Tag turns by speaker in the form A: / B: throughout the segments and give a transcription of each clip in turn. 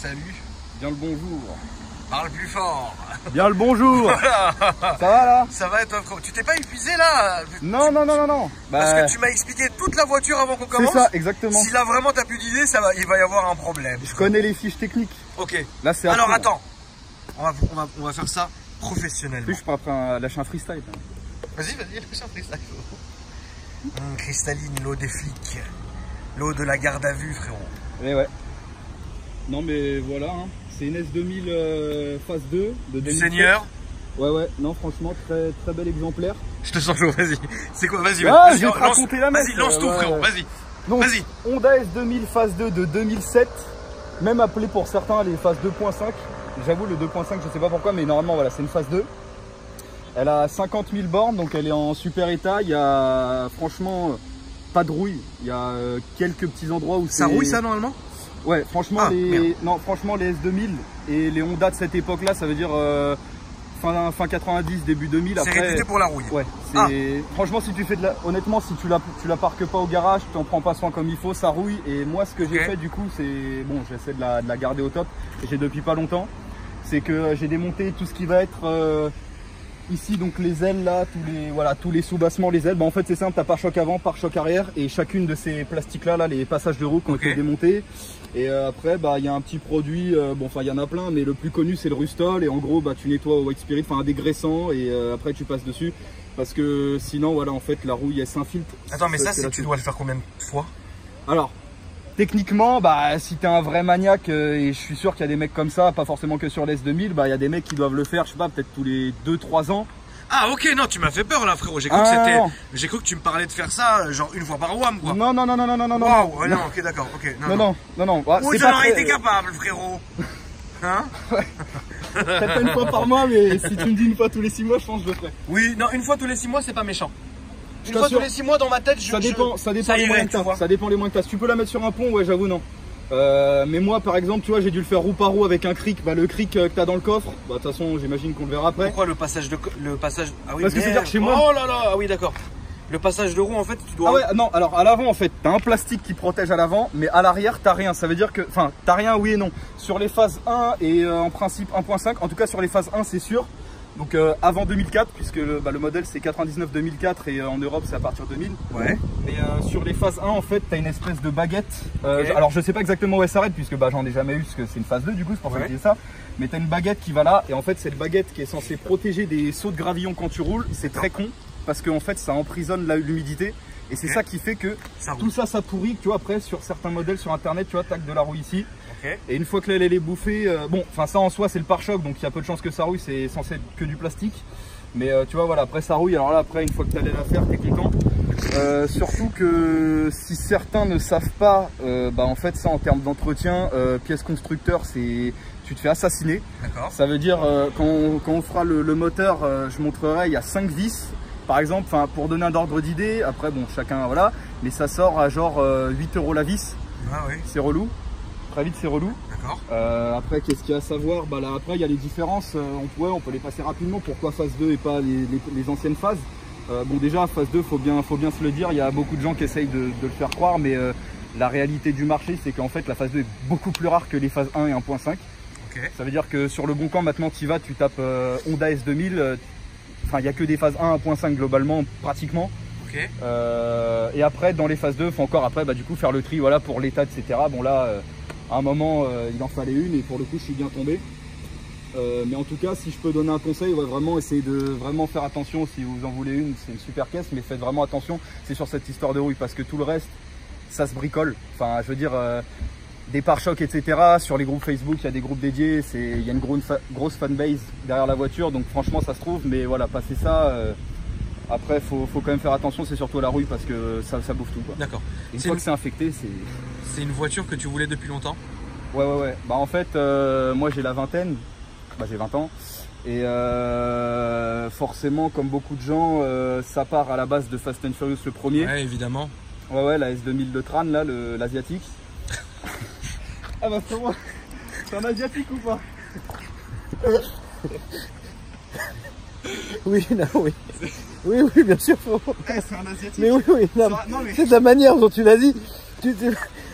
A: salut.
B: Bien le bonjour.
A: Parle plus fort.
B: Bien le bonjour.
A: Voilà.
B: Ça va là?
A: Ça va et toi? Tu t'es pas épuisé là?
B: Non.
A: Parce que tu m'as expliqué toute la voiture avant qu'on commence.
B: C'est ça, exactement.
A: Si là vraiment t'as plus d'idées, il va y avoir un problème.
B: Je connais les fiches techniques.
A: Ok.
B: Là c'est.
A: Alors attends. On va faire ça professionnellement.
B: Plus je peux après lâcher un freestyle.
A: Vas-y, lâche un freestyle. Cristalline, l'eau des flics. L'eau de la garde à vue, frérot.
B: Et ouais. Non mais voilà, hein. C'est une S2000 phase 2 de 2007.
A: Du Seigneur.
B: Ouais, non franchement très bel exemplaire.
A: Je te sens chaud, vas-y. C'est quoi? Vas-y,
B: je vais te raconter la messe.
A: Vas-y, lance tout, frérot, vas-y.
B: Donc,
A: vas-y.
B: Honda S2000 phase 2 de 2007, même appelé pour certains les phases 2.5. J'avoue le 2.5 je sais pas pourquoi, mais normalement voilà, c'est une phase 2. Elle a 50 000 bornes, donc elle est en super état. Il y a franchement pas de rouille. Il y a quelques petits endroits où
A: ça rouille ça normalement?
B: Ouais, franchement franchement les S2000 et les Honda de cette époque-là, ça veut dire fin 90, début 2000.
A: C'est réputé pour la rouille.
B: Ouais, franchement si tu fais honnêtement, si tu la parques pas au garage, tu en prends pas soin comme il faut, ça rouille. Et moi ce que j'ai fait du coup, c'est bon, j'essaie de la garder au top. J'ai depuis pas longtemps. C'est que j'ai démonté tout ce qui va être ici, donc les ailes là, tous les sous-bassements, les ailes. Bah, en fait c'est simple, t'as pare-choc avant, pare-choc arrière, et chacune de ces plastiques là, les passages de roue qui ont été démontés. Et après bah il y a un petit produit, bon enfin il y en a plein, mais le plus connu c'est le Rustol, et en gros bah tu nettoies au White Spirit, enfin un dégraissant, et après tu passes dessus, parce que sinon voilà en fait la rouille elle s'infiltre.
A: Attends mais ça tu dois le faire combien de fois? Alors
B: techniquement, bah si t'es un vrai maniaque, et je suis sûr qu'il y a des mecs comme ça, pas forcément que sur l'S2000, bah il y a des mecs qui doivent le faire, je sais pas, peut-être tous les 2-3 ans.
A: Ah ok, non, tu m'as fait peur là frérot, j'ai cru que tu me parlais de faire ça genre une fois par WAM quoi.
B: Non.
A: Waouh, ouais, non, ok d'accord, ok.
B: Non.
A: Ou j'en aurais été capable frérot. Hein?
B: Peut-être pas une fois par mois, mais si tu me dis une fois tous les 6 mois, je pense que je le ferai.
A: Oui, non, une fois tous les 6 mois c'est pas méchant. Une fois tous les 6 mois dans ma tête, ça dépend
B: les moyens que t'as. Ça dépend les moyens que t'as. Si tu peux la mettre sur un pont, ouais, j'avoue, non. Mais moi, par exemple, tu vois, j'ai dû le faire roue par roue avec un cric. Bah, le cric que t'as dans le coffre, bah, de toute façon, j'imagine qu'on le verra après.
A: Pourquoi le passage Ah oui,
B: parce que c'est-à-dire chez moi.
A: Oh là là, ah oui, d'accord. Le passage de roue, en fait, tu dois.
B: Ah ouais, non, alors à l'avant, en fait, t'as un plastique qui protège à l'avant, mais à l'arrière, t'as rien. Ça veut dire que. Enfin, t'as rien, oui et non. Sur les phases 1 et en principe 1.5, en tout cas sur les phases 1, c'est sûr. Donc avant 2004, puisque le modèle c'est 99-2004 et en Europe c'est à partir de 2000.
A: Ouais.
B: Mais sur les phases 1 en fait tu as une espèce de baguette. Alors je sais pas exactement où elle s'arrête puisque bah, j'en ai jamais eu parce que c'est une phase 2 du coup, c'est pour ça que je dis ça. Mais tu as une baguette qui va là et en fait cette baguette qui est censée protéger des sauts de gravillon quand tu roules, c'est très con parce qu'en fait ça emprisonne l'humidité. Et c'est ça qui fait que tout ça pourrit. Tu vois, après sur certains modèles sur internet, tu vois, tac de la rouille ici. Et une fois que l'aile elle est bouffée, bon, enfin ça en soi c'est le pare-choc, donc il y a peu de chances que ça rouille, c'est censé être que du plastique. Mais tu vois, voilà, après ça rouille. Alors là, après, une fois que tu as l'aile à faire, t'es content. Surtout que si certains ne savent pas, bah en fait ça en termes d'entretien, pièce constructeur, c'est tu te fais assassiner. Ça veut dire quand on fera le moteur, je montrerai, il y a 5 vis. Par exemple, pour donner un ordre d'idée, après bon chacun voilà, mais ça sort à genre 8 € la vis.
A: Ah oui.
B: C'est relou. Très vite c'est relou.
A: D'accord.
B: Après qu'est-ce qu'il y a à savoir? Bah là après il y a les différences, on peut les passer rapidement. Pourquoi phase 2 et pas les anciennes phases? Bon déjà phase 2 faut bien se le dire, il y a beaucoup de gens qui essayent de le faire croire, mais la réalité du marché c'est qu'en fait la phase 2 est beaucoup plus rare que les phases 1 et 1.5. Ça veut dire que sur le bon camp maintenant tu tapes Honda S2000, enfin il n'y a que des phases 1 1.5 globalement pratiquement. Et après dans les phases 2 faut encore après bah, du coup faire le tri voilà pour l'état etc. Bon là à un moment il en fallait une et pour le coup je suis bien tombé. Mais en tout cas si je peux donner un conseil, ouais, vraiment essayez de vraiment faire attention. Si vous en voulez une, c'est une super caisse, mais faites vraiment attention, c'est sur cette histoire de rouille parce que tout le reste ça se bricole. Enfin je veux dire des pare-chocs etc. Sur les groupes Facebook il y a des groupes dédiés, il y a une grosse fanbase derrière la voiture, donc franchement ça se trouve, mais voilà, passer ça après faut quand même faire attention, c'est surtout à la rouille parce que ça bouffe tout quoi.
A: D'accord.
B: Une fois que c'est infecté,
A: c'est une voiture que tu voulais depuis longtemps?
B: Ouais. Bah en fait moi j'ai la vingtaine, bah j'ai 20 ans et forcément comme beaucoup de gens ça part à la base de Fast and Furious le premier.
A: Ouais évidemment.
B: Ouais la S2000 de Tran là, l'asiatique. Ah bah c'est moi, c'est un asiatique ou pas?
C: Oui, non, oui. Oui, bien sûr.
B: C'est un asiatique.
C: Mais oui, non, c'est de la manière dont tu l'as dit.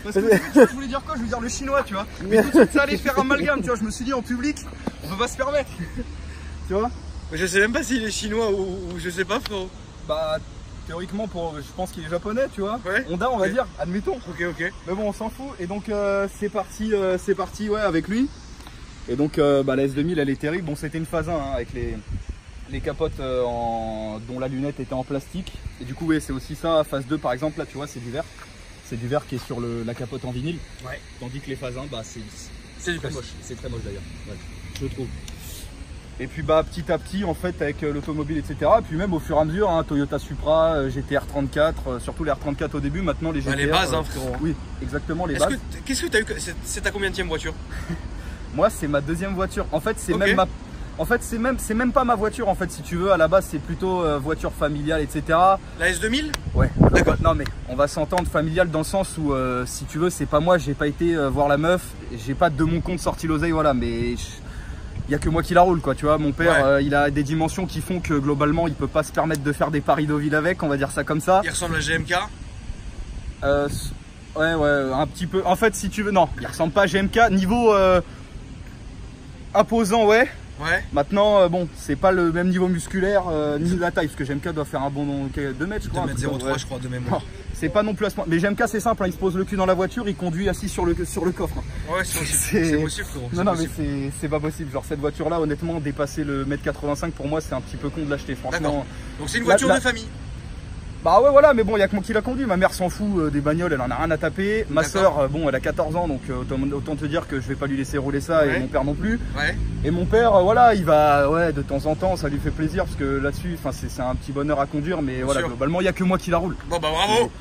B: Parce que je voulais dire quoi? Je voulais dire le chinois, tu vois. Mais tout de suite, ça allait faire amalgame, tu vois. Je me suis dit en public, on peut pas se permettre. Tu vois?
A: Je sais même pas s'il est chinois ou je sais pas, frérot.
B: Bah, théoriquement, je pense qu'il est japonais, tu vois.
A: Ouais.
B: Honda, on va dire, admettons.
A: Ok, ok.
B: Mais bon, on s'en fout. Et donc, c'est parti ouais, avec lui. Et donc, bah, la S2000, elle est terrible. Bon, c'était une phase 1 hein, avec les capotes dont la lunette était en plastique. Et du coup, ouais, c'est aussi ça. Phase 2, par exemple, là, tu vois, c'est du verre. C'est du verre qui est sur la capote en vinyle.
A: Ouais.
B: Tandis que les phases 1, bah, c'est
A: du
B: très
A: plastique.
B: moche. C'est très moche d'ailleurs. Ouais, je trouve. Et puis bah petit à petit en fait avec l'automobile etc. Et puis même au fur et à mesure, hein, Toyota Supra, GT-R 34, surtout les R34 au début, maintenant les GT-R.
A: Les bases hein frérot.
B: Oui, exactement les bases.
A: Qu'est-ce que tu as eu? C'est ta combienième voiture?
B: Moi c'est ma deuxième voiture. En fait c'est
A: okay.
B: même En fait c'est même pas ma voiture en fait si tu veux. À la base c'est plutôt voiture familiale etc.
A: La S2000?
B: Ouais. D'accord. Non mais on va s'entendre familiale dans le sens où si tu veux c'est pas moi, j'ai pas été voir la meuf, j'ai pas de mon compte sorti l'oseille voilà mais... Il n'y a que moi qui la roule quoi, tu vois, mon père ouais. Il a des dimensions qui font que globalement il peut pas se permettre de faire des paris Deauville avec, on va dire ça comme ça.
A: Il ressemble à GMK?
B: Ouais, un petit peu, en fait si tu veux, non, il ressemble pas à GMK, niveau imposant ouais. Ouais. Maintenant, bon, c'est pas le même niveau musculaire ni la taille, parce que GMK doit faire un bon 2 mètres je crois.
A: 2 mètres 03 je crois de mémoire.
B: C'est pas non plus à ce point. Mais GMK c'est simple, hein, il se pose le cul dans la voiture, il conduit assis sur le coffre.
A: Ouais, c'est possible frérot.
B: Non, mais c'est pas possible. Genre cette voiture là, honnêtement, dépasser le 1m85 pour moi c'est un petit peu con de l'acheter, franchement.
A: Donc c'est une voiture de famille?
B: Bah ouais voilà, mais bon, il y a que moi qui l'a conduit. Ma mère s'en fout des bagnoles, elle en a rien à taper. Ma soeur, bon, elle a 14 ans, donc autant te dire que je vais pas lui laisser rouler ça et mon père non plus. Ouais. Et mon père, voilà, il va, ouais, de temps en temps, ça lui fait plaisir parce que là-dessus, enfin, c'est un petit bonheur à conduire, mais voilà, globalement, il y a que moi qui la roule.
A: Bon bah bravo.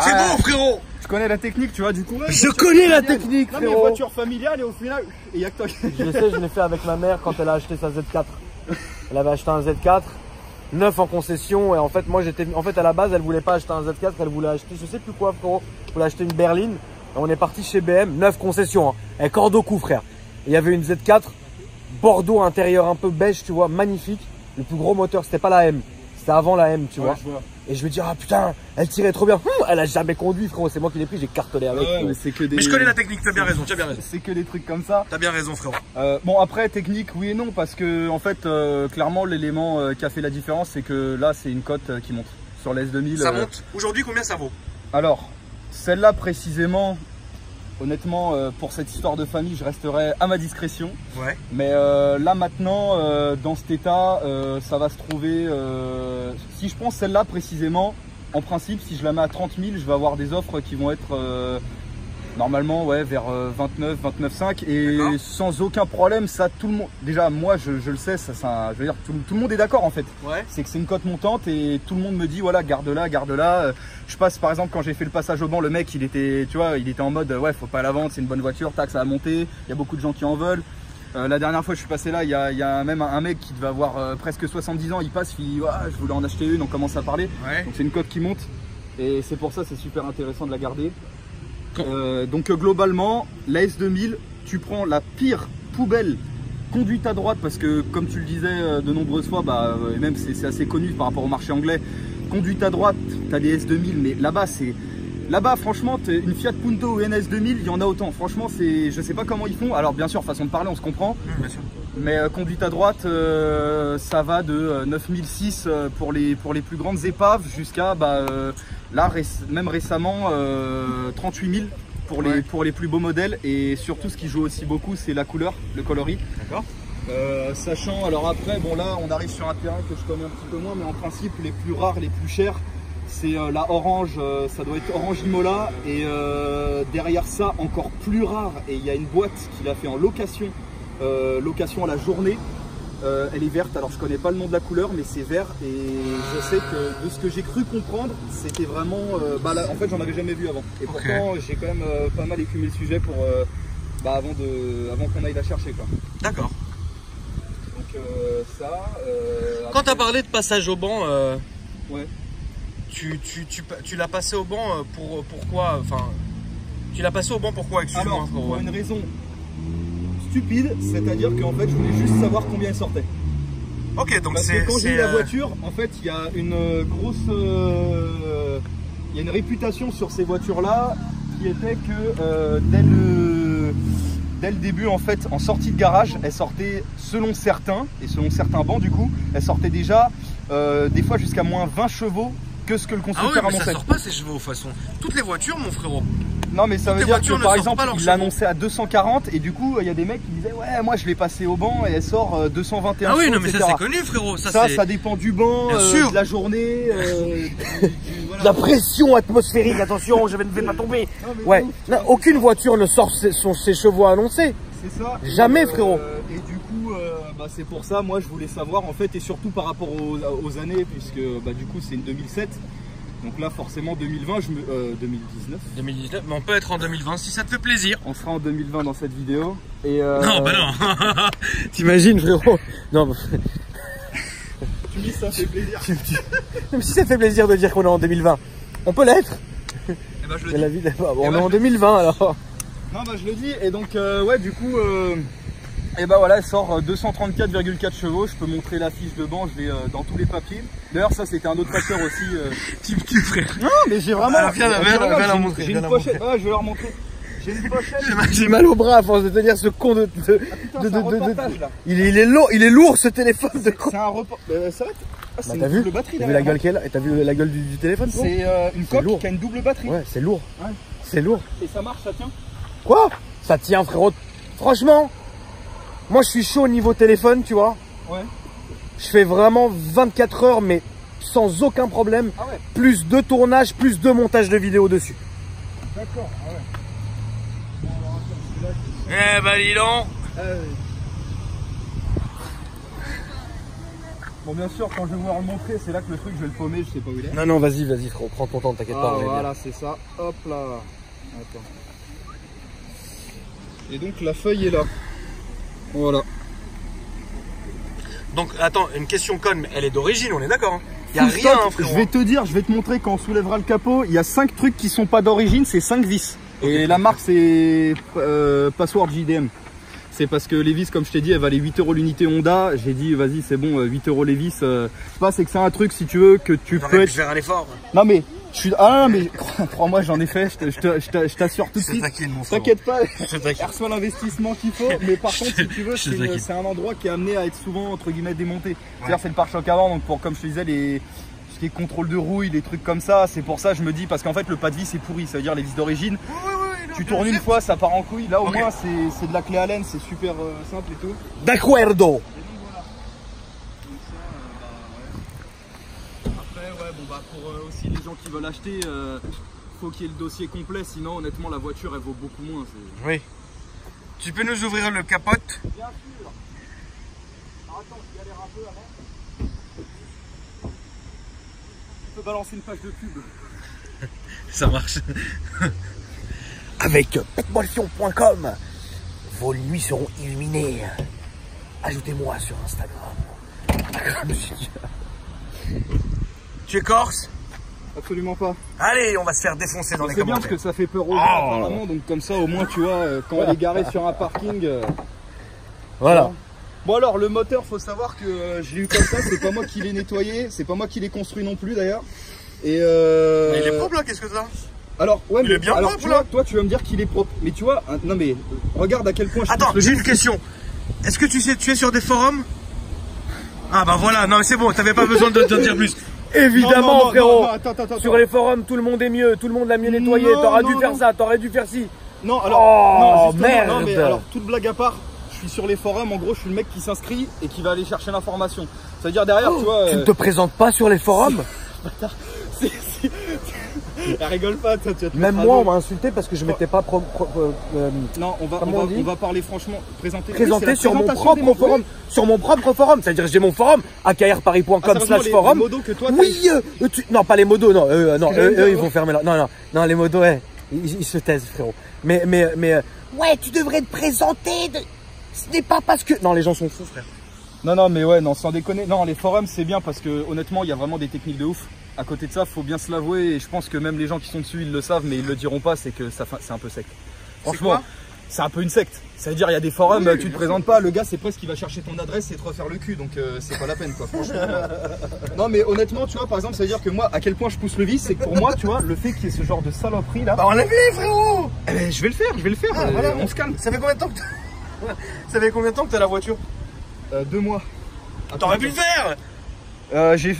A: C'est bon frérot.
B: Je connais la technique, tu vois, du coup. Ouais,
C: je connais la technique, frérot.
B: Non mais voiture familiale et au final, il y a que toi.
C: Je sais, je l'ai fait avec ma mère quand elle a acheté sa Z4. Elle avait acheté un Z4. Neuf en concession et en fait moi j'étais à la base elle voulait pas acheter un Z4, elle voulait acheter je sais plus quoi frérot, elle voulait acheter une berline et on est parti chez BM, 9 concessions hein, avec corde au cou frère. Et il y avait une Z4 Bordeaux intérieur un peu beige tu vois, magnifique, le plus gros moteur c'était pas la M, c'était avant la M tu vois. Et je me dis ah putain elle tirait trop bien, elle a jamais conduit frérot, c'est moi qui l'ai pris, j'ai cartonné avec.
B: Ouais, mais
A: je connais la technique, t'as bien raison,
B: C'est que des trucs comme ça.
A: T'as bien raison frérot.
B: Bon après technique oui et non parce que en fait clairement l'élément qui a fait la différence c'est que là c'est une cote qui monte sur la S2000.
A: Ça monte. Aujourd'hui combien ça vaut?
B: Alors celle-là précisément honnêtement pour cette histoire de famille je resterai à ma discrétion. Ouais. Mais là maintenant dans cet état ça va se trouver si je prends celle-là précisément en principe si je la mets à 30 000 je vais avoir des offres qui vont être normalement ouais vers 29, 29,5 et sans aucun problème ça tout le monde, déjà moi je le sais, ça je veux dire tout le monde est d'accord en fait. Ouais. C'est que c'est une cote montante et tout le monde me dit voilà garde-la. Je passe par exemple quand j'ai fait le passage au banc, le mec il était tu vois il était en mode ouais faut pas la vendre, c'est une bonne voiture, tac ça a monté, il y a beaucoup de gens qui en veulent. La dernière fois je suis passé là, il y a même un mec qui devait avoir presque 70 ans, il passe, il dit ouais, je voulais en acheter une, on commence à parler. Ouais. Donc c'est une cote qui monte et c'est pour ça c'est super intéressant de la garder. Donc globalement la S2000 tu prends la pire poubelle conduite à droite parce que comme tu le disais de nombreuses fois bah, et même c'est assez connu par rapport au marché anglais, conduite à droite tu as des S2000 mais là-bas franchement une Fiat Punto ou une S2000 il y en a autant, franchement c'est je sais pas comment ils font, alors bien sûr façon de parler on se comprend bien sûr. Mais conduite à droite ça va de 9006 pour les plus grandes épaves jusqu'à là même récemment 38 000 pour les plus beaux modèles et surtout ce qui joue aussi beaucoup c'est la couleur, le coloris. D'accord. Sachant alors après bon là on arrive sur un terrain que je connais un petit peu moins mais en principe les plus rares, les plus chers c'est la orange, ça doit être orange Imola et derrière ça encore plus rare et il y a une boîte qui l'a fait en location à la journée. Elle est verte, alors je connais pas le nom de la couleur mais c'est vert et je sais que de ce que j'ai cru comprendre c'était vraiment là, en fait j'en avais jamais vu avant et pourtant j'ai quand même pas mal écumé le sujet pour avant qu'on aille la chercher quoi. D'accord. Donc ça
A: quand tu as parlé de passage au banc
B: ouais.
A: Tu l'as passé au banc pourquoi, enfin tu l'as passé au banc pourquoi, excuse-moi.
B: Alors pour une raison stupide, c'est-à-dire qu'en fait je voulais juste savoir combien elle sortait. Ok, donc c'est quand j'ai eu la voiture, en fait il y a une grosse il y a une réputation sur ces voitures là qui était que dès le début, en fait, en sortie de garage, elle sortait, selon certains, et selon certains bancs du coup, elle sortait déjà des fois jusqu'à moins 20 chevaux que ce que le
A: Ah ouais,
B: constructeur
A: mais ça
B: annonçait.
A: sort pas ces chevaux de toute façon. Toutes les voitures, mon frérot.
B: Non mais ça
A: Toutes
B: veut
A: les
B: dire
A: voitures
B: que
A: ne
B: par
A: sortent
B: exemple
A: pas leurs
B: il
A: chevaux.
B: l'annonçait à 240 et du coup il y a des mecs qui disaient ouais moi je l'ai passé au banc et elle sort 221
A: Ah oui,
B: chevaux,
A: non mais ça
B: etc.
A: c'est connu, frérot.
B: Ça dépend du banc,
A: Bien sûr.
B: de la journée, voilà.
C: La pression atmosphérique, attention, je ne vais pas tomber.
B: Non, mais
C: Ouais,
B: non, tu
C: non,
B: vois,
C: aucune voiture ne sort ses chevaux annoncés.
B: c'est ça.
C: Jamais, frérot.
B: Et du coup bah, c'est pour ça moi je voulais savoir en fait et surtout par rapport aux années puisque bah, du coup c'est une 2007. Donc là forcément 2020, 2019.
A: 2019, mais on peut être en 2020 si ça te fait plaisir.
B: On sera en 2020 dans cette vidéo. Et
A: Non, bah non.
C: T'imagines, frérot? Non,
B: tu dis ça fait plaisir.
C: même si ça fait plaisir de dire qu'on est en 2020, on peut l'être.
B: Et bah, je le
C: C'est
B: dis.
C: la vie on
B: bah,
C: est en 2020 alors.
B: Non bah je le dis et donc ouais du coup et bah voilà elle sort 234,4 chevaux, je peux montrer la fiche de banc, je l'ai dans tous les papiers. D'ailleurs ça c'était un autre facteur aussi.
A: Tu frère.
B: Non mais j'ai vraiment.
A: Ah, viens la montrer.
B: J'ai
A: viens
B: une
A: la
B: pochette,
A: montrer.
B: ouais je vais leur montrer. J'ai une pochette.
C: J'ai mal au bras à force de tenir ce con de.
B: Putain, c'est un reportage là.
C: Il est lourd ce téléphone de con.
B: C'est un report. Ça va être. Ah, c'est
C: Bah,
B: une
C: t'as vu?
B: double batterie
C: T'as vu la
B: derrière,
C: gueule qu'elle a? Et t'as vu la gueule du téléphone?
B: non? C'est une
C: C'est lourd.
B: coque qui a une double batterie.
C: Ouais, c'est lourd.
B: Ouais.
C: C'est lourd.
B: Et ça marche, ça tient.
C: Quoi? Ça tient, frérot. Franchement, moi je suis chaud au niveau téléphone, tu vois.
B: Ouais.
C: Je fais vraiment 24 heures, mais sans aucun problème.
B: Ah ouais.
C: Plus de tournage, plus de montage de vidéos dessus.
B: D'accord. Ah ouais.
A: Eh bah dis donc.
B: Bon bien sûr quand je vais vouloir le montrer c'est là que le truc je vais le paumer, je sais pas où il est.
C: Non, vas-y, frérot, prends ton temps, t'inquiète pas.
B: Ah
C: on est bien.
B: voilà c'est ça, hop là. Attends. Et donc la feuille est là. Voilà.
A: Donc attends, une question conne, mais elle est d'origine, on est d'accord hein. Y a rien, hein, frérot.
B: Je vais te dire, je vais te montrer quand on soulèvera le capot, il y a 5 trucs qui sont pas d'origine, c'est 5 vis. Et la marque c'est Password JDM. C'est parce que les vis, comme je t'ai dit, elles valaient 8 € l'unité Honda. J'ai dit, vas-y, c'est bon, 8 € les vis. C'est pas, c'est que c'est un truc, si tu veux, que tu peux être.
A: faire un effort.
B: Non, mais, je suis. Ah, non, mais, crois-moi, j'en ai fait, je t'assure tout de suite. T'inquiète pas, elle reçoit l'investissement qu'il faut. Mais par contre, si tu veux, c'est un endroit qui est amené à être souvent, entre guillemets, démonté. C'est-à-dire, c'est le pare-choc avant, donc pour, comme je te disais, ce qui est contrôle de rouille, des trucs comme ça, c'est pour ça, je me dis, parce qu'en fait, le pas de vis est pourri. Ça veut dire, les vis d'origine. Tu tournes une fois, ça part en couille. Là, au moins, c'est de la clé Allen, c'est super simple et tout.
C: D'accordo.
B: Après, ouais, bon, bah, pour aussi les gens qui veulent acheter, faut qu'il y ait le dossier complet. Sinon, honnêtement, la voiture, elle vaut beaucoup moins.
A: Oui. Tu peux nous ouvrir le capote?
B: Bien sûr. Alors, attends, je galère un peu avant. Tu peux balancer une page de pub.
A: Ça marche.
C: Avec petmotion.com, vos nuits seront illuminées. Ajoutez-moi sur Instagram.
A: Tu es corse?
B: Absolument pas.
A: Allez, on va se faire défoncer dans les
B: C'est bien
A: commentaires.
B: parce que ça fait peur aux gens apparemment. Donc comme ça, au moins, tu vois, quand elle est garée sur un parking.
C: Voilà.
B: Bon alors le moteur, faut savoir que je l'ai eu comme ça, c'est pas moi qui l'ai nettoyé, c'est pas moi qui l'ai construit non plus d'ailleurs. Et
A: Mais il est propre là, qu'est-ce que ça?
B: alors ouais,
A: Il
B: mais
A: est bien
B: alors,
A: propre,
B: tu vois,
A: là.
B: toi tu vas me dire qu'il est propre, mais tu vois, non mais regarde à quel point je
A: Attends,
B: pousse le
A: j'ai
B: vis.
A: une question. Est-ce que tu es sur des forums? Ah bah voilà, non mais c'est bon, t'avais pas besoin de te dire plus.
C: Évidemment,
B: Non,
C: frérot.
B: attends.
C: Sur les forums, tout le monde est mieux, tout le monde l'a mieux nettoyé.
B: Non,
C: T'aurais dû
B: non,
C: faire
B: non.
C: ça, t'aurais dû faire ci.
B: Non, alors,
C: Oh,
B: non, justement,
C: merde.
B: non, mais alors, toute blague à part, je suis sur les forums, en gros, je suis le mec qui s'inscrit et qui va aller chercher l'information. Ça veut dire derrière, tu vois.
C: Tu ne te présentes pas sur les forums?
B: Elle rigole pas, toi, tu vas te
C: Même
B: mettre
C: moi,
B: à
C: on
B: dos.
C: m'a insulté parce que je m'étais pas
B: Non,
C: comment on dit
B: on va parler franchement, présenter
C: présenté sur mon
B: présentation des
C: propre
B: mots.
C: forum. Sur mon propre forum. C'est-à-dire, j'ai mon forum, akarparis.com
B: sérieusement, les
C: /forum.
B: modos que toi, t'as
C: Oui, non, pas les modos, non, non,
B: que j'allais dire,
C: ils vont fermer là. Non, les modos, ils se taisent, frérot. Mais, ouais, tu devrais te présenter. Ce n'est pas parce que. Non, les gens sont fous, frère.
B: Non, mais ouais, non, sans déconner. Non, les forums, c'est bien parce que honnêtement, il y a vraiment des techniques de ouf. À côté de ça, faut bien se l'avouer. Et je pense que même les gens qui sont dessus, ils le savent, mais ils le diront pas. C'est que ça, c'est un peu sec. Franchement, c'est un peu une secte. Ça veut dire, il y a des forums, tu te présentes pas, le gars, c'est presque qu'il va chercher ton adresse et te refaire le cul, donc c'est pas la peine, quoi, franchement. Non, mais honnêtement, tu vois, par exemple, ça veut dire que moi, à quel point je pousse le vice, c'est que pour moi, tu vois, le fait qu'il y ait ce genre de saloperie là.
A: Bah, enlève-les, frérot!
B: Eh ben, je vais le faire,
A: voilà,
B: on se calme.
A: Ça fait combien de temps que ça fait combien de temps que t'as la voiture?
B: 2 mois.
A: T'aurais pu le faire!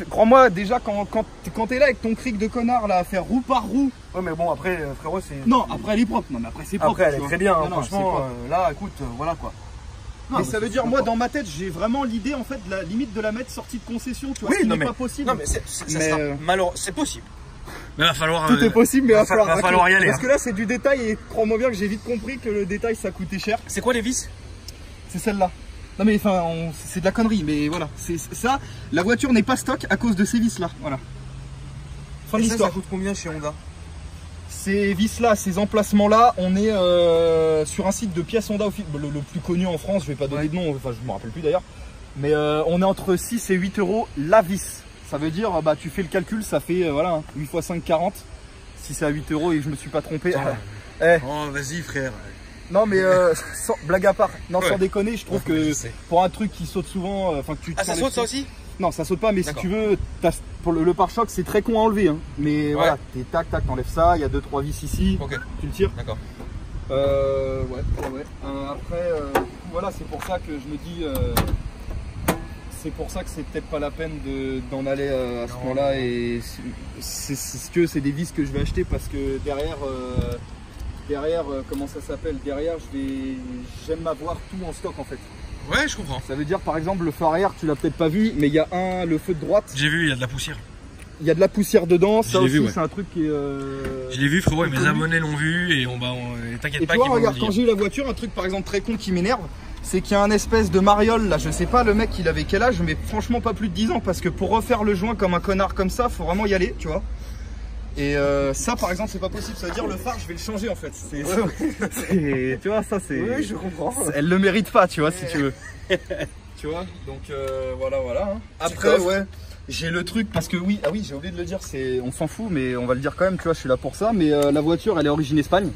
B: Crois-moi, déjà, quand t'es là avec ton cric de connard là à faire roue par roue.
A: Ouais, mais bon, après, frérot, c'est.
B: Non, après elle est propre. Non, mais après c'est propre.
A: Après, elle est très bien, hein,
B: non,
A: franchement. Là, écoute, voilà quoi.
B: Non, mais ça veut dire, moi, dans ma tête, j'ai vraiment l'idée, en fait, la limite de la mettre sortie de concession, tu vois.
A: Oui,
B: ce qui
A: non,
B: n'est
A: mais
B: pas possible.
A: Non, mais ça sera malheureux. C'est possible. Mais va falloir.
B: Tout est possible, mais va
A: falloir y aller.
B: Parce que là, c'est du détail et crois-moi bien que j'ai vite compris que le détail, ça coûtait cher.
A: C'est quoi les vis?
B: C'est celle-là. Non mais enfin, c'est de la connerie, mais voilà. C'est ça. La voiture n'est pas stock à cause de ces vis là. Voilà. Fin de l'histoire.
A: Ça coûte combien chez Honda?
B: Ces vis là, ces emplacements là, on est sur un site de pièces Honda le plus connu en France. Je vais pas donner de nom, enfin je me rappelle plus d'ailleurs. Mais on est entre 6 et 8 euros la vis. Ça veut dire, bah tu fais le calcul, ça fait voilà 8 x 5, 40. Si c'est à 8 euros et que je me suis pas trompé.
A: Oh vas-y frère.
B: Non mais blague à part, non
A: ouais.
B: Sans déconner, je trouve que pour un truc qui saute souvent, enfin que tu.
A: Ah ça saute ça aussi?
B: Non ça saute pas, mais si tu veux, pour le pare-choc c'est très con à enlever, hein. Mais voilà, t'es tac tac, t'enlèves ça, il y a 2-3 vis ici, tu le tires.
A: D'accord.
B: Ouais. Après, voilà, c'est pour ça que je me dis, c'est pour ça que c'est peut-être pas la peine d'en aller à ce point-là, et c'est des vis que je vais acheter parce que derrière, comment ça s'appelle? Derrière, j'aime avoir tout en stock en fait.
A: Ouais, je comprends.
B: Ça veut dire par exemple le phare arrière, tu l'as peut-être pas vu, mais il y a le feu de droite.
A: J'ai vu, il y a de la poussière.
B: Il y a de la poussière dedans, ça aussi
A: vu,
B: c'est un truc qui est.
A: Je l'ai vu frérot, et mes abonnés l'ont vu et t'inquiète pas.
B: Tu vois, regarde, quand j'ai eu la voiture, un truc par exemple très con qui m'énerve, c'est qu'il y a un espèce de mariole là, je sais pas le mec il avait quel âge, mais franchement pas plus de 10 ans, parce que pour refaire le joint comme un connard comme ça, faut vraiment y aller, tu vois. Et ça par exemple c'est pas possible, ça veut dire le phare je vais le changer en fait. Tu vois ça c'est.
A: Oui je comprends.
B: Elle le mérite pas tu vois si tu veux. Tu vois donc voilà. Hein. Après ouais j'ai le truc parce que oui j'ai oublié de le dire, on s'en fout mais on va le dire quand même, tu vois je suis là pour ça, mais la voiture elle est origine Espagne.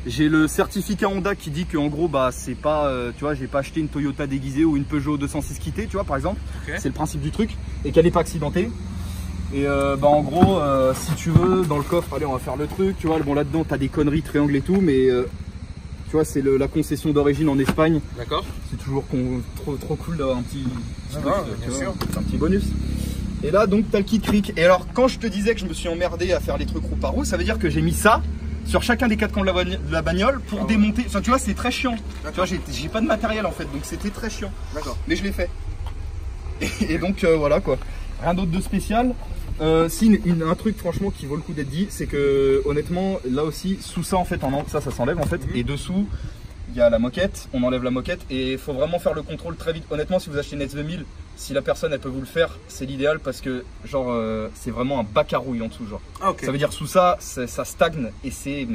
B: J'ai le certificat Honda qui dit que en gros bah c'est pas tu vois j'ai pas acheté une Toyota déguisée ou une Peugeot 206 quittée tu vois par exemple. C'est le principe du truc et qu'elle n'est pas accidentée. Et bah en gros, si tu veux, dans le coffre, allez on va faire le truc, tu vois, bon là-dedans t'as des conneries, triangles et tout, mais tu vois c'est la concession d'origine en Espagne. D'accord. C'est toujours trop cool d'avoir un petit bonus. Et là donc t'as le kit cric. Et alors quand je te disais que je me suis emmerdé à faire les trucs roue par roue, ça veut dire que j'ai mis ça sur chacun des 4 camps de la bagnole pour démonter. Enfin, tu vois c'est très chiant. Tu vois j'ai pas de matériel en fait, donc c'était très chiant. D'accord. Mais je l'ai fait. Et donc voilà quoi. Rien d'autre de spécial. Si un truc franchement qui vaut le coup d'être dit, c'est que honnêtement là aussi sous ça en fait ça s'enlève en fait, et dessous il y a la moquette, on enlève la moquette et il faut vraiment faire le contrôle très vite. Honnêtement si vous achetez une S2000, si la personne elle peut vous le faire, c'est l'idéal parce que genre c'est vraiment un bac à rouille en dessous genre. Ça veut dire sous ça stagne et c'est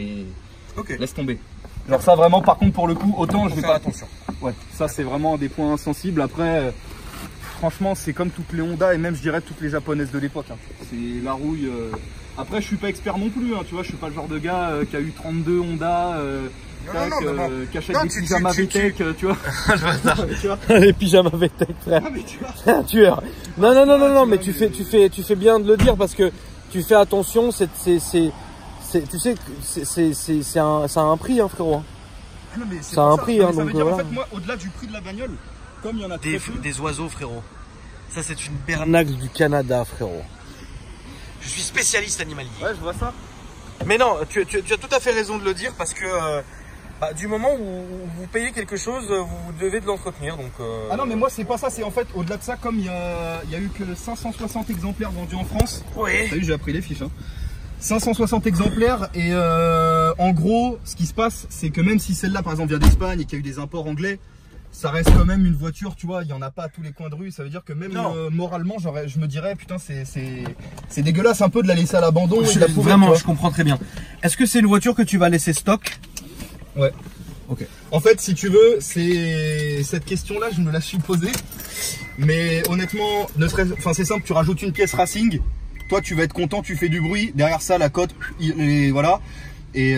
B: laisse tomber. Genre ça vraiment par contre pour le coup autant je vais pas attention. Ouais, ça c'est vraiment des points sensibles. Après franchement, c'est comme toutes les Honda et même je dirais toutes les japonaises de l'époque. Hein. C'est la rouille. Après, je suis pas expert non plus. Hein, tu vois, je suis pas le genre de gars qui a eu 32 Honda, qui achète des pyjamas VTEC, tu vois.
C: Les pyjamas VTEC, frère. C'est un tueur. Non, mais tu fais bien de le dire parce que tu fais attention. Tu sais, ça a un prix, hein, frérot.
B: Ah non, mais
C: ça a un prix, hein,
B: ça
C: donc
B: veut dire,
C: voilà.
B: en fait, moi, au-delà du prix de la bagnole. Comme il y en a
A: des oiseaux frérot. Ça c'est une
C: bernacle du Canada frérot.
A: Je suis spécialiste animalier.
B: Ouais je vois ça.
A: Mais non, tu as tout à fait raison de le dire parce que du moment où vous payez quelque chose, vous devez de l'entretenir donc.
B: Ah non mais moi c'est pas ça, c'est en fait au-delà de ça, comme il y a eu que 560 exemplaires vendus en France.
A: Oui.
B: T'as vu j'ai appris les fiches hein. 560 exemplaires et en gros ce qui se passe c'est que même si celle-là par exemple vient d'Espagne et qu'il y a eu des imports anglais, ça reste quand même une voiture, tu vois, il n'y en a pas à tous les coins de rue, ça veut dire que même moralement, je me dirais, putain, c'est dégueulasse un peu de la laisser à l'abandon.
A: Vraiment, je comprends très bien. Est-ce que c'est une voiture que tu vas laisser stock?
B: Ouais. Ok. En fait, si tu veux, c'est cette question-là, je me la suis posée. Mais honnêtement, c'est simple, tu rajoutes une pièce racing, toi tu vas être content, tu fais du bruit, derrière ça, la cote, et voilà. Et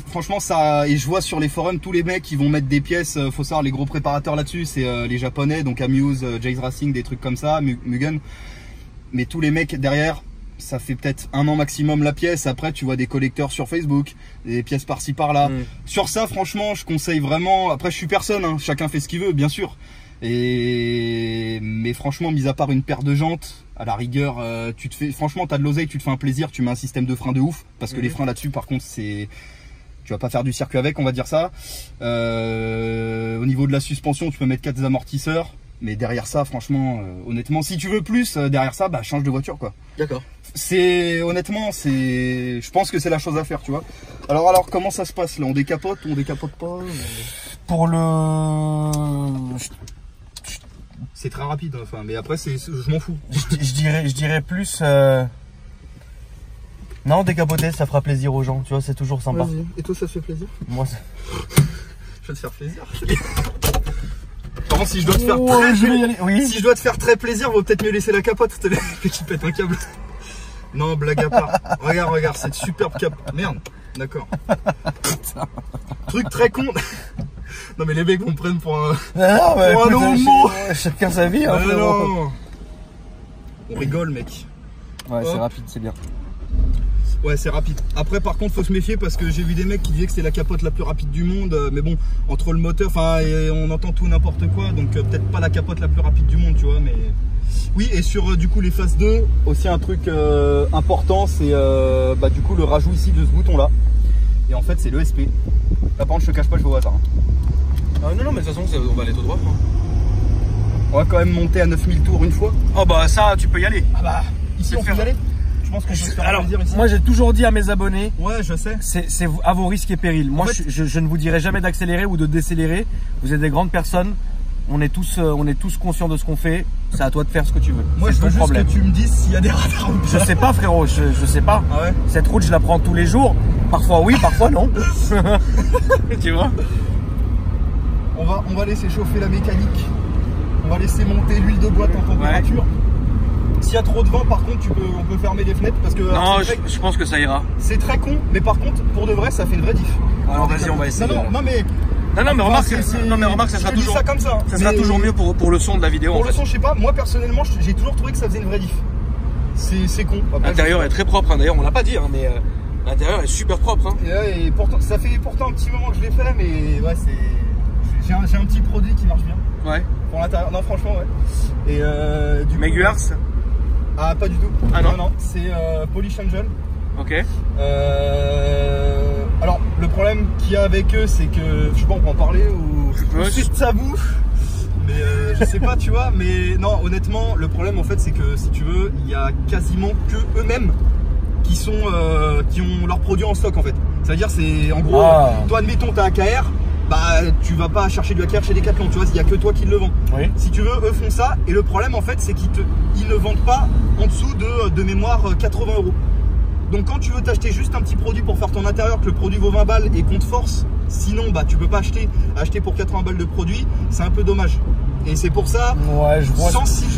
B: franchement ça, et je vois sur les forums tous les mecs qui vont mettre des pièces, faut savoir les gros préparateurs là-dessus, c'est les japonais, donc Amuse, Jace Racing, des trucs comme ça, Mugen. Mais tous les mecs derrière, ça fait peut-être 1 an maximum la pièce. Après tu vois des collecteurs sur Facebook, des pièces par-ci par-là. Sur ça franchement je conseille vraiment, après je suis personne, hein, chacun fait ce qu'il veut bien sûr. Mais franchement, mis à part une paire de jantes, à la rigueur, tu te fais, franchement, t'as de l'oseille, tu te fais un plaisir, tu mets un système de frein de ouf, parce que les freins là-dessus, par contre, tu vas pas faire du circuit avec, on va dire ça. Au niveau de la suspension, tu peux mettre 4 amortisseurs, mais derrière ça, franchement, honnêtement, si tu veux plus, derrière ça, bah change de voiture, quoi.
A: D'accord.
B: Honnêtement, je pense que c'est la chose à faire, tu vois. Alors, comment ça se passe là? On décapote ou on décapote pas?
C: Pour le...
B: C'est très rapide, enfin, mais après, je m'en fous.
C: Je dirais plus... Non, décapoter, ça fera plaisir aux gens, tu vois, c'est toujours sympa.
B: Et toi, ça te fait plaisir?
C: Moi,
B: je vais te faire plaisir. Par contre, si je dois te faire si je dois te faire très plaisir, vaut peut-être mieux laisser la capote, que tu pètes un câble. Non, blague à part. Regarde, cette superbe capote. Merde, d'accord. Truc très con. Non mais les mecs vont me prendre pour un homo.
C: Chacun sa vie. Hein,
B: non. On rigole, mec.
C: Ouais, c'est rapide, c'est bien.
B: Ouais, c'est rapide. Après, par contre, faut se méfier parce que j'ai vu des mecs qui disaient que c'est la capote la plus rapide du monde. Mais bon, entre le moteur, enfin, on entend tout n'importe quoi. Donc peut-être pas la capote la plus rapide du monde, tu vois. Mais oui, et sur du coup les phases 2, aussi un truc important, c'est du coup le rajout ici de ce bouton là. Et en fait, c'est l'ESP. Là, par contre, je te cache pas, je vais au hasard.
A: Non, mais de toute façon, on va aller tout droit. Hein.
B: On va quand même monter à 9000 tours une fois.
A: Oh bah ça, tu peux y aller.
B: Ah bah, ici on peut y aller. Je pense qu'on peut se faire plaisir ici.
C: Moi j'ai toujours dit à mes abonnés,
B: ouais, je sais,
C: c'est à vos risques et périls. Moi, en fait, je ne vous dirai jamais d'accélérer ou de décélérer. Vous êtes des grandes personnes. On est tous conscients de ce qu'on fait. C'est à toi de faire ce que tu veux.
B: Moi, je veux juste que tu me dises s'il y a des radars.
C: Je sais pas, frérot. Je sais pas.
B: Ah ouais.
C: Cette route, je la prends tous les jours. Parfois oui, parfois non.
A: Tu vois.
B: On va laisser chauffer la mécanique. On va laisser monter l'huile de boîte en température. Ouais. S'il y a trop de vent, par contre, on peut fermer les fenêtres parce que.
A: Non, je pense que ça ira.
B: C'est très con, mais par contre, pour de vrai, ça fait une vraie diff.
A: Alors vas-y, on va essayer.
B: Non, mais
A: remarque, ça sera toujours.
B: Ça comme ça.
A: Ça sera toujours mieux pour le son de la vidéo.
B: Pour le son, je sais pas. Moi personnellement, j'ai toujours trouvé que ça faisait une vraie diff. C'est con.
A: L'intérieur est très propre. Hein. D'ailleurs, on l'a pas dit, hein, mais l'intérieur est super propre. Hein.
B: Et pourtant, ça fait pourtant un petit moment que je l'ai fait, mais ouais, j'ai un petit produit qui marche bien.
A: Ouais.
B: Pour l'intérieur. Non, franchement, ouais. Et du
A: Meguiars.
B: Ah, pas du tout.
A: Ah non.
B: C'est Polish Angel.
A: Ok.
B: Alors, le problème qu'il y a avec eux, c'est que, je sais pas, on peut en parler ou c'est tabou. Mais je sais pas, tu vois. Mais non, honnêtement, le problème en fait, c'est que si tu veux, il y a quasiment que eux-mêmes qui ont leurs produits en stock en fait. C'est-à-dire, c'est en gros, toi, admettons, t'as un KR. Bah tu vas pas chercher du AKR chez Decathlon, tu vois, il y a que toi qui le vends.
C: Oui.
B: Si tu veux, eux font ça et le problème en fait c'est qu'ils ne vendent pas en dessous de mémoire 80 €. Donc quand tu veux t'acheter juste un petit produit pour faire ton intérieur, que le produit vaut 20 balles et qu'on te force, sinon bah tu peux pas acheter pour 80 balles de produit, c'est un peu dommage. Et c'est pour ça.
C: Ouais, je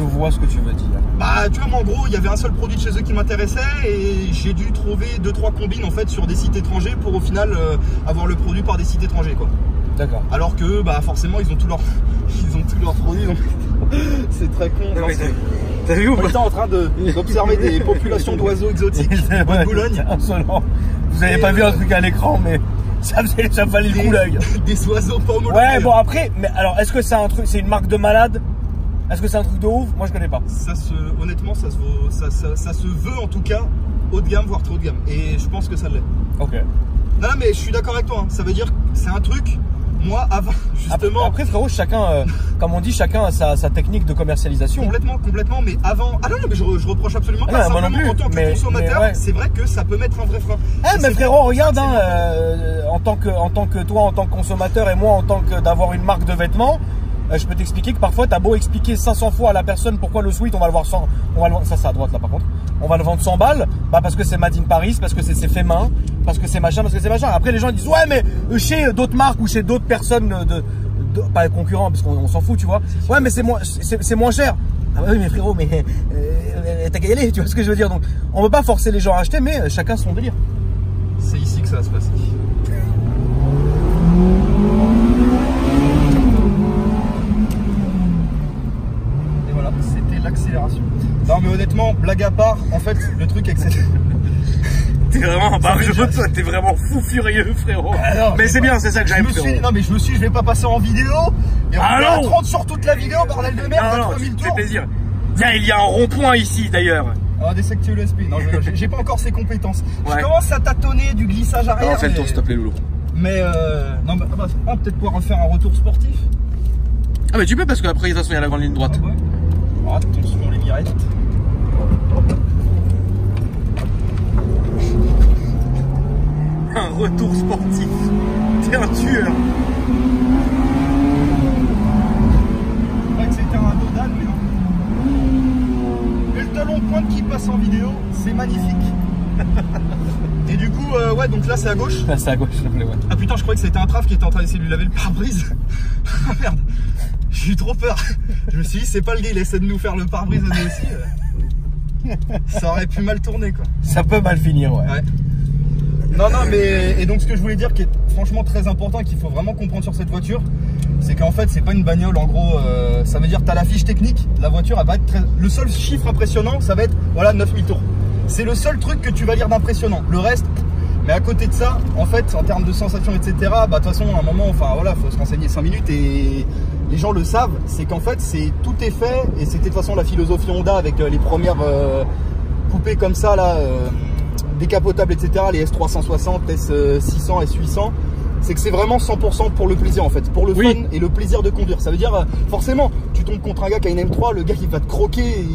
C: vois ce que tu veux dire.
B: Bah tu vois, moi en gros, il y avait un seul produit de chez eux qui m'intéressait et j'ai dû trouver 2-3 combines en fait sur des sites étrangers pour au final avoir le produit par des sites étrangers quoi.
C: D'accord.
B: Alors que bah forcément ils ont tous leurs produits donc c'est très con.
A: T'as vu ou pas?
B: On était en train d'observer des populations d'oiseaux exotiques en Boulogne.
C: Absolument. Vous avez pas vu un truc à l'écran, mais ça valait le coup l'œil.
B: Des oiseaux pas homologués.
C: Ouais, bon après, mais alors est-ce que c'est un truc, c'est une marque de malade? Est-ce que c'est un truc de ouf? Moi je connais pas.
B: Honnêtement, ça se veut en tout cas haut de gamme, voire trop haut de gamme. Et je pense que ça l'est.
C: Ok.
B: Non, mais je suis d'accord avec toi. Hein. Ça veut dire que c'est un truc. Moi, avant, justement.
C: Après frérot, chacun, comme on dit, chacun a sa technique de commercialisation.
B: Complètement, mais avant. Ah non, mais je reproche absolument pas.
C: Non, moi non plus.
B: En tant que consommateur, ouais. C'est vrai que ça peut mettre un vrai frein.
C: Mais frérot, regarde, en tant que toi, en tant que consommateur, et moi, en tant que d'avoir une marque de vêtements, je peux t'expliquer que parfois, t'as beau expliquer 500 fois à la personne pourquoi le sweat, on va le voir ça c'est à droite là par contre. On va le vendre 100 balles, bah parce que c'est made in Paris, parce que c'est fait main, parce que c'est machin, parce que c'est machin. Après les gens ils disent ouais mais chez d'autres marques ou chez d'autres personnes pas concurrents parce qu'on s'en fout tu vois. Ouais mais c'est moins cher. Ah bah oui mais frérot mais t'as qu'à y aller, tu vois ce que je veux dire. Donc on veut pas forcer les gens à acheter mais chacun son délire.
B: C'est ici que ça se blague à part, en fait, le truc avec cette...
A: T'es vraiment un barjot, toi, t'es vraiment fou furieux, frérot.
B: Alors,
A: mais c'est bien, c'est ça que j'aime, frérot.
B: Non, mais je me suis dit, je vais pas passer en vidéo. Et on est à 30 sur toute la vidéo, bordel de merde,
A: non,
B: 3000 tours.
A: C'est plaisir. Tiens, il y a un rond-point ici, d'ailleurs.
B: Ah, des sections USP. Non, j'ai pas encore ces compétences.
A: Ouais.
B: Je commence à tâtonner du glissage arrière.
A: Alors, fais le tour, s'il te plaît, Loulou.
B: Mais non, bah, on va peut-être pouvoir en faire un retour sportif.
A: Ah, mais tu peux, parce qu'après, de toute façon, il y a la grande ligne droite.
B: Ah, ouais. Alors, attention, les mirettes.
A: Un retour sportif. T'es un tueur.
B: C'est vrai que c'était un dos d'âne, mais non. Et le talon de pointe qui passe en vidéo, c'est magnifique. Et du coup, ouais, donc là c'est à gauche.
C: Là, c'est à gauche, s'il te plaît, ouais.
B: Ah putain, je croyais que c'était un traf qui était en train d'essayer de lui laver le pare-brise. Ah merde, j'ai eu trop peur. Je me suis dit, c'est pas le gars, il essaie de nous faire le pare-brise à nous aussi. Ça aurait pu mal tourner, quoi.
C: Ça peut mal finir, ouais.
B: Ouais. Non, non, mais et donc ce que je voulais dire qui est franchement très important et qu'il faut vraiment comprendre sur cette voiture, c'est qu'en fait c'est pas une bagnole, en gros, ça veut dire t'as la fiche technique, la voiture elle va être très... Le seul chiffre impressionnant ça va être, voilà, 9000 tours. C'est le seul truc que tu vas lire d'impressionnant, le reste, mais à côté de ça, en fait, en termes de sensations, etc., bah de toute façon à un moment, enfin voilà, faut se renseigner 5 minutes et les gens le savent, c'est qu'en fait tout est fait et c'était de toute façon la philosophie Honda avec les premières coupées comme ça là, décapotables, etc., les S360, S600, S800, c'est que c'est vraiment 100% pour le plaisir en fait, pour le fun et le plaisir de conduire. Ça veut dire, forcément, tu tombes contre un gars qui a une M3, le gars qui va te croquer,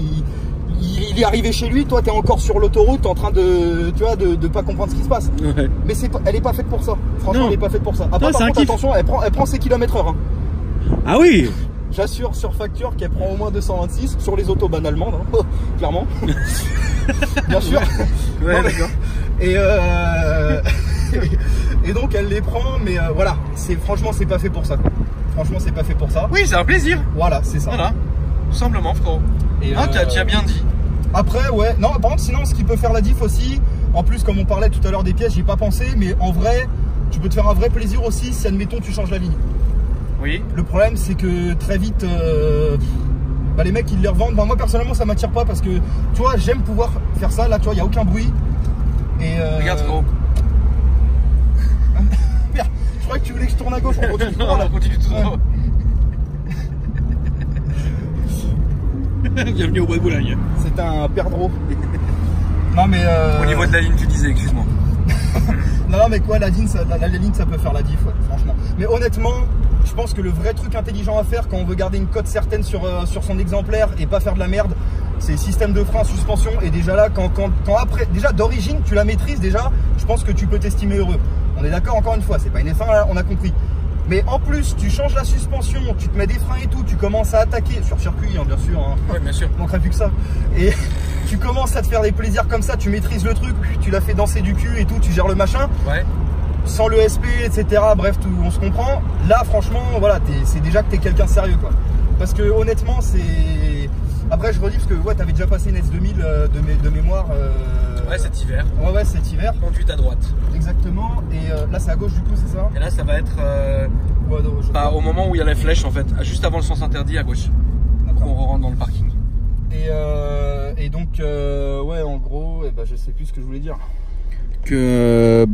B: il est arrivé chez lui, toi t'es encore sur l'autoroute en train de, tu vois, de pas comprendre ce qui se passe. Ouais. Mais elle est pas faite pour ça, franchement, elle est pas faite pour ça. Après, par contre, attention, elle prend ses km/h. Hein.
A: Ah oui.
B: J'assure sur facture qu'elle prend au moins 226 sur les autobahns allemandes, hein, clairement. Bien sûr.
A: Ouais, d'accord.
B: Et donc elle les prend, mais voilà, franchement c'est pas fait pour ça. Franchement c'est pas fait pour ça.
A: Oui, c'est un plaisir.
B: Voilà, c'est ça.
A: Voilà, tout simplement, frérot. Et tu as bien dit. Après,
B: ouais, non, par contre, sinon ce qui peut faire la diff aussi, en plus comme on parlait tout à l'heure des pièces, j'y ai pas pensé, mais en vrai, tu peux te faire un vrai plaisir aussi si admettons tu changes la ligne.
A: Oui. Le
B: problème c'est que très vite bah, les mecs ils les revendent. Bah, moi personnellement ça m'attire pas parce que tu vois j'aime pouvoir faire ça. Là tu vois il n'y a aucun bruit. Et
A: regarde frérot.
B: Merde, je croyais que tu voulais que je tourne à gauche. On continue tout droit là.
A: On continue tout droit. Bienvenue au Bois de Boulogne.
B: C'est un perdreau. Non mais
A: au niveau de la ligne tu disais, excuse-moi.
B: Non mais quoi, la ligne ça peut faire la diff, ouais, franchement. Mais honnêtement, je pense que le vrai truc intelligent à faire quand on veut garder une cote certaine sur son exemplaire et pas faire de la merde, c'est système de frein, suspension. Et déjà là, quand après, déjà d'origine tu la maîtrises déjà, je pense que tu peux t'estimer heureux. On est d'accord, encore une fois, c'est pas une F1 là, on a compris. Mais en plus, tu changes la suspension, tu te mets des freins et tout, tu commences à attaquer, sur circuit hein, bien sûr. Hein.
A: Ouais, bien sûr.
B: Il manquerait plus que ça. Et tu commences à te faire des plaisirs comme ça, tu maîtrises le truc, tu l'as fait danser du cul et tout, tu gères le machin. Ouais. Sans le SP, etc. Bref, tout, on se comprend. Là, franchement, voilà, c'est déjà que t'es quelqu'un de sérieux, quoi. Parce que honnêtement, c'est... Après, je redis parce que ouais, t'avais déjà passé une S2000 de mémoire.
A: Ouais, cet hiver.
B: Ouais, cet hiver.
A: Conduite à droite.
B: Exactement. Et là, c'est à gauche du coup, c'est ça?
A: Et là, ça va être au moment où il y a la flèche, en fait, juste avant le sens interdit à gauche. Après, on rentre dans le parking.
B: Et donc, ouais, en gros, bah, je sais plus ce que je voulais dire.
A: Que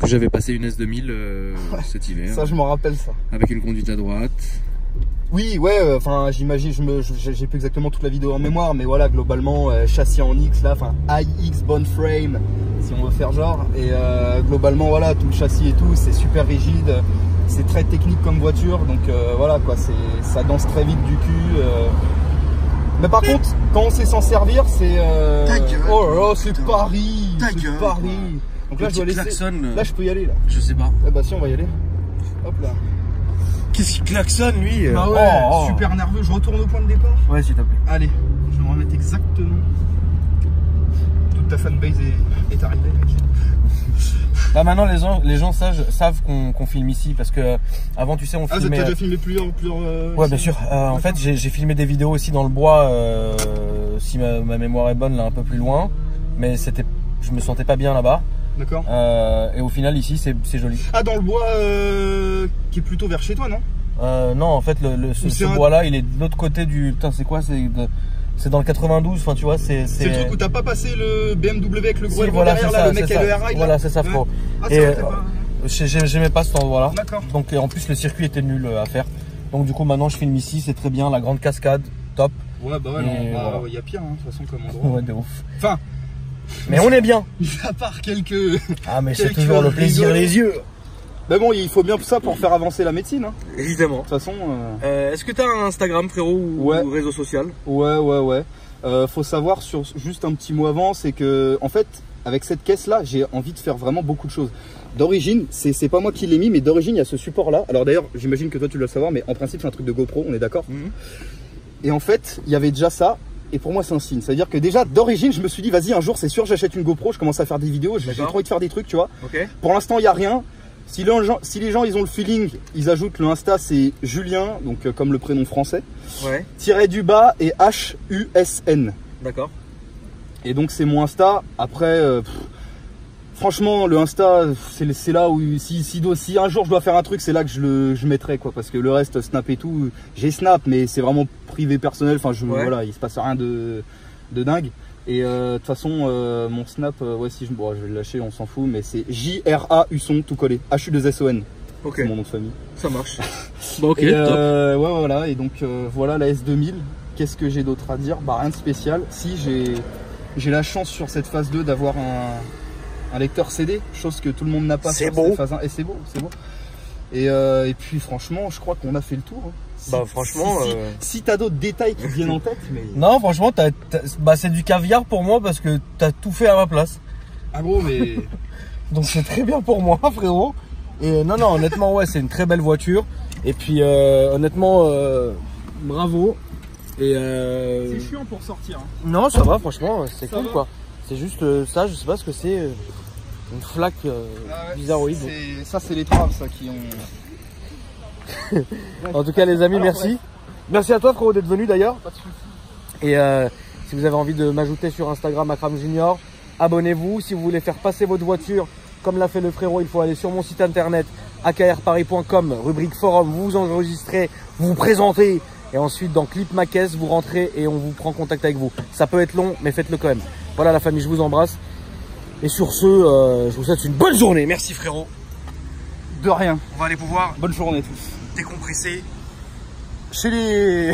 A: j'avais passé une S2000 cet hiver.
B: Ça, je m'en rappelle ça.
A: Avec une conduite à droite.
B: Oui, ouais, enfin j'imagine, j'ai plus exactement toute la vidéo en mémoire, mais voilà, globalement, châssis en X là, enfin AX bone frame, si on veut faire genre, et globalement, voilà, tout le châssis et tout, c'est super rigide, c'est très technique comme voiture, donc voilà quoi, ça danse très vite du cul. Mais par contre, quand on sait s'en servir, c'est... oh là là, c'est Paris, c'est Paris. Donc là, je dois laisser... Klaxon, là, je peux y aller là.
A: Je sais pas.
B: Eh bah si, on va y aller. Hop là.
A: Qu'est-ce qu'il klaxonne lui?
B: Bah ouais, super nerveux. Je retourne au point de départ.
C: Ouais, s'il te plaît.
B: Allez, je vais me remettre exactement. Toute ta fanbase est arrivée.
C: Bah maintenant les gens savent qu'on filme ici parce que avant tu sais on filmait.
B: Ah, t'as déjà filmé plusieurs
C: ouais, bien sûr. En fait j'ai filmé des vidéos aussi dans le bois. Si ma mémoire est bonne là un peu plus loin, mais je me sentais pas bien là-bas.
B: D'accord.
C: Et au final ici c'est joli.
B: Ah, dans le bois qui est plutôt vers chez toi, non?
C: Non, en fait ce bois là il est de l'autre côté du... Putain, c'est quoi? C'est
A: C'est dans le 92, enfin tu vois, c'est...
B: C'est le truc où t'as pas passé le BMW avec le gros
A: Si,
B: élément
A: voilà,
B: derrière
A: c'est
B: là,
A: ça,
B: le mec
A: c'est
B: qui a
A: ça.
B: le air ride.
A: Voilà, c'est ça, frérot.
B: Ah,
A: Et
B: c'est vrai, t'as pas...
A: j'aimais pas cet endroit-là.
B: D'accord.
A: Donc en plus le circuit était nul à faire. Donc du coup maintenant je filme ici, c'est très bien, la grande cascade, top.
B: Ouais, bah ouais,
A: Et
B: non, bah,
A: voilà.
B: y a pire, hein, de toute façon, comme endroit.
A: Ouais, de ouf.
B: Enfin,
A: Mais on est bien.
B: à part quelques...
A: Ah mais c'est
B: Quelques
A: toujours le plaisir
B: rigoles.
A: les yeux.
B: Mais bon, il faut bien ça pour faire avancer la médecine, hein.
A: Évidemment.
B: De toute façon...
A: Est-ce que t'as un Instagram frérot ou
B: Ouais.
A: réseau social?
B: Ouais. Faut savoir sur juste un petit mot avant, c'est que en fait, avec cette caisse-là, j'ai envie de faire vraiment beaucoup de choses. D'origine, c'est pas moi qui l'ai mis, mais d'origine, il y a ce support-là. Alors d'ailleurs, j'imagine que toi tu dois le savoir, mais en principe, c'est un truc de GoPro, on est d'accord? Et en fait, il y avait déjà ça. Et pour moi, c'est un signe. C'est-à-dire que déjà, d'origine, je me suis dit, vas-y, un jour, c'est sûr, j'achète une GoPro, je commence à faire des vidéos, j'ai trop envie de faire des trucs, tu vois.
A: Ok.
B: Pour l'instant, il n'y a rien. Si les gens, ils ont le feeling, ils ajoutent le Insta, c'est Julien, donc comme le prénom français,
A: Ouais.
B: tiré du bas et HUSN.
A: D'accord.
B: Et donc, c'est mon Insta. Après, franchement, le Insta, c'est là où, si un jour je dois faire un truc, c'est là que je mettrai, quoi. Parce que le reste, Snap et tout, j'ai Snap, mais c'est vraiment privé, personnel. Enfin, voilà, il se passe rien de dingue. Et de toute façon, mon Snap, ouais, si je vais le lâcher, on s'en fout, mais c'est JRA Husson, tout collé. HU2SON.
A: Ok.
B: C'est mon nom de famille.
A: Ça marche. Bon, ok,
B: Et,
A: top.
B: ouais, voilà. Et donc, voilà la S2000. Qu'est-ce que j'ai d'autre à dire? Bah, rien de spécial. Si, j'ai la chance sur cette phase 2 d'avoir un lecteur CD, chose que tout le monde n'a pas
A: C'est
B: sur
A: beau.
B: cette phase 1. Et c'est beau, c'est beau. Et puis, franchement, je crois qu'on a fait le tour, hein.
A: Bah franchement...
B: Si t'as d'autres détails qui te viennent en tête, mais...
A: Non, franchement, bah, c'est du caviar pour moi parce que t'as tout fait à ma place.
B: Ah gros, mais...
A: Donc c'est très bien pour moi, frérot. Et non, honnêtement, ouais, c'est une très belle voiture. Et puis, honnêtement, bravo. Et
B: C'est chiant pour sortir, hein.
A: non, ça va, franchement, c'est
B: Ça
A: cool,
B: va.
A: quoi. C'est juste ça, je sais pas ce que c'est. Une flaque
B: Ah ouais,
A: bizarroïde.
B: Ça, c'est les traves, ça, qui ont...
A: En tout cas, les amis,
B: Alors,
A: merci.
B: bref.
A: Merci à toi, frérot, d'être venu d'ailleurs.
B: Pas de soucis.
A: Et si vous avez envie de m'ajouter sur Instagram, Akram Junior, abonnez-vous. Si vous voulez faire passer votre voiture, comme l'a fait le frérot, il faut aller sur mon site internet akrparis.com, rubrique forum, vous vous enregistrez, vous vous présentez. Et ensuite, dans Clip ma caisse, vous rentrez et on vous prend contact avec vous. Ça peut être long, mais faites-le quand même. Voilà la famille, je vous embrasse. Et sur ce, je vous souhaite une bonne journée. Merci frérot.
B: De rien.
A: On va aller pouvoir
B: Bonne journée à tous.
A: décompresser chez les...